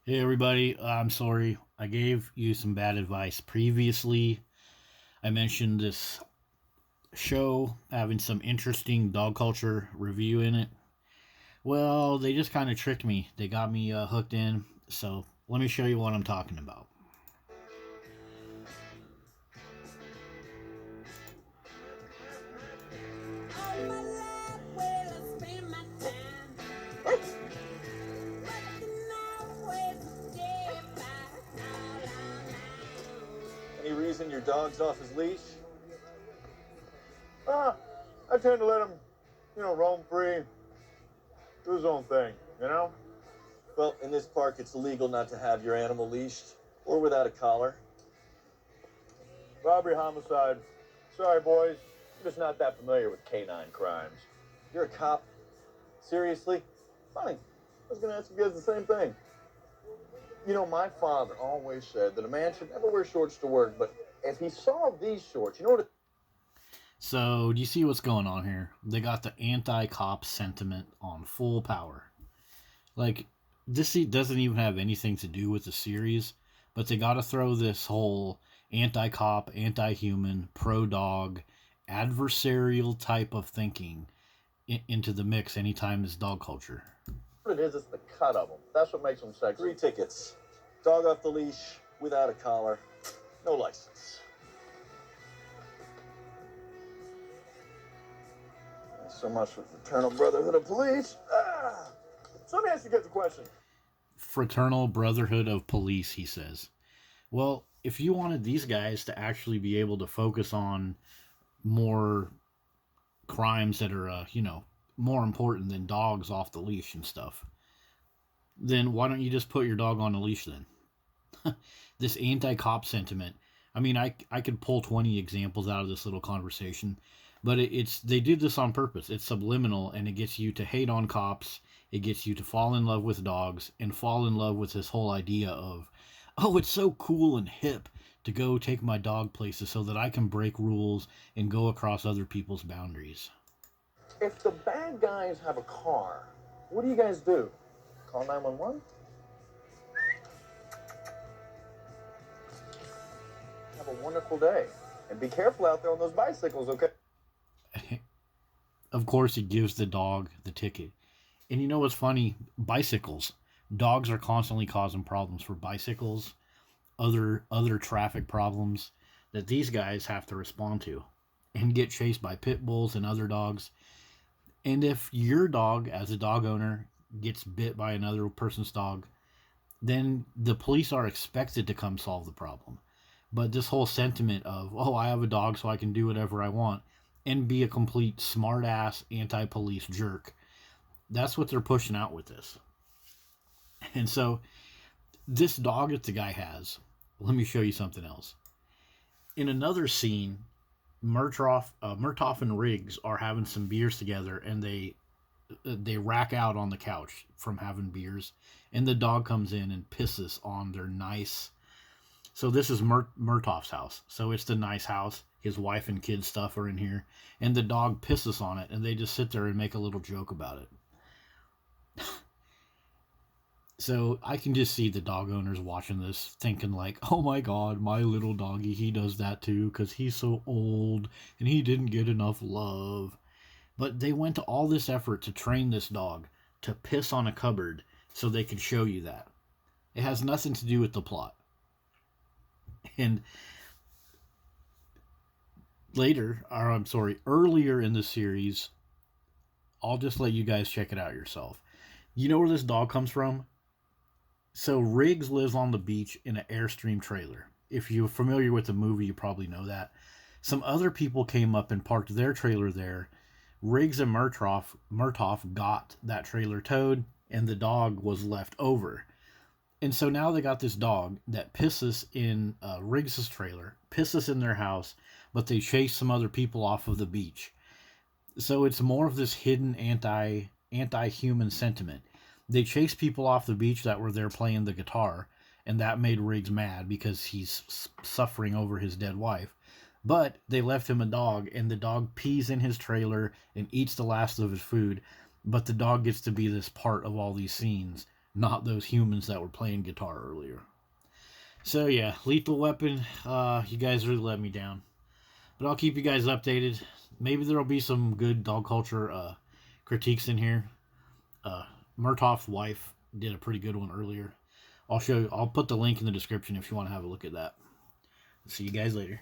Hey everybody, I'm sorry. I gave you some bad advice previously. I mentioned this show having some interesting dog culture review in it. Well, they just kind of tricked me. They got me hooked in. So let me show you what I'm talking about. Any reason your dog's off his leash? Ah, I tend to let him, roam free, do his own thing. Well, in this park, it's illegal not to have your animal leashed or without a collar. Robbery, homicide. Sorry, boys. I'm just not that familiar with canine crimes. You're a cop? Seriously? Fine. I was going to ask you guys the same thing. My father always said that a man should never wear shorts to work, but if he saw these shorts, you know what? So, do you see what's going on here? They got the anti cop sentiment on full power. Like, this doesn't even have anything to do with the series, but they got to throw this whole anti cop, anti human, pro dog, adversarial type of thinking into the mix anytime it's dog culture. What it is, it's the cut of them. That's what makes them sexy. 3 tickets. Dog off the leash, without a collar, no license. So much for Fraternal Brotherhood of Police. So let me ask you guys a question. Fraternal Brotherhood of Police, he says. Well, if you wanted these guys to actually be able to focus on more crimes that are, more important than dogs off the leash and stuff, then why don't you just put your dog on a leash then? This anti-cop sentiment. I mean, I could pull 20 examples out of this little conversation, but it's they do this on purpose. It's subliminal, and it gets you to hate on cops. It gets you to fall in love with dogs and fall in love with this whole idea of, oh, it's so cool and hip to go take my dog places so that I can break rules and go across other people's boundaries. If the bad guys have a car, what do you guys do? Call 911? Have a wonderful day. And be careful out there on those bicycles, okay? Of course, he gives the dog the ticket. And you know what's funny? Bicycles. Dogs are constantly causing problems for bicycles, other traffic problems that these guys have to respond to and get chased by pit bulls and other dogs. And if your dog, as a dog owner, gets bit by another person's dog, then the police are expected to come solve the problem. But this whole sentiment of, oh, I have a dog so I can do whatever I want and be a complete smartass anti police jerk, that's what they're pushing out with this. And so, this dog that the guy has, let me show you something else. In another scene, Murtaugh and Riggs are having some beers together, and they rack out on the couch from having beers, and the dog comes in and pisses on their nice. So this is Murtaugh's house. So it's the nice house. His wife and kids stuff are in here, and the dog pisses on it, and they just sit there and make a little joke about it. So I can just see the dog owners watching this thinking like, oh my god, my little doggy, he does that too because he's so old and he didn't get enough love. But they went to all this effort to train this dog to piss on a cupboard so they could show you that. It has nothing to do with the plot. And earlier in the series, I'll just let you guys check it out yourself. You know where this dog comes from? So Riggs lives on the beach in an Airstream trailer. If you're familiar with the movie, you probably know that. Some other people came up and parked their trailer there. Riggs and Murtaugh got that trailer towed, and the dog was left over. And so now they got this dog that pisses in Riggs's trailer, pisses in their house, but they chase some other people off of the beach. So it's more of this hidden anti-human sentiment. They chased people off the beach that were there playing the guitar, and that made Riggs mad because he's suffering over his dead wife. But they left him a dog, and the dog pees in his trailer and eats the last of his food. But the dog gets to be this part of all these scenes, not those humans that were playing guitar earlier. So yeah, Lethal Weapon, you guys really let me down. But I'll keep you guys updated. Maybe there'll be some good dog culture critiques in here. Murtaugh's wife did a pretty good one earlier. I'll put the link in the description if you want to have a look at that. See you guys later.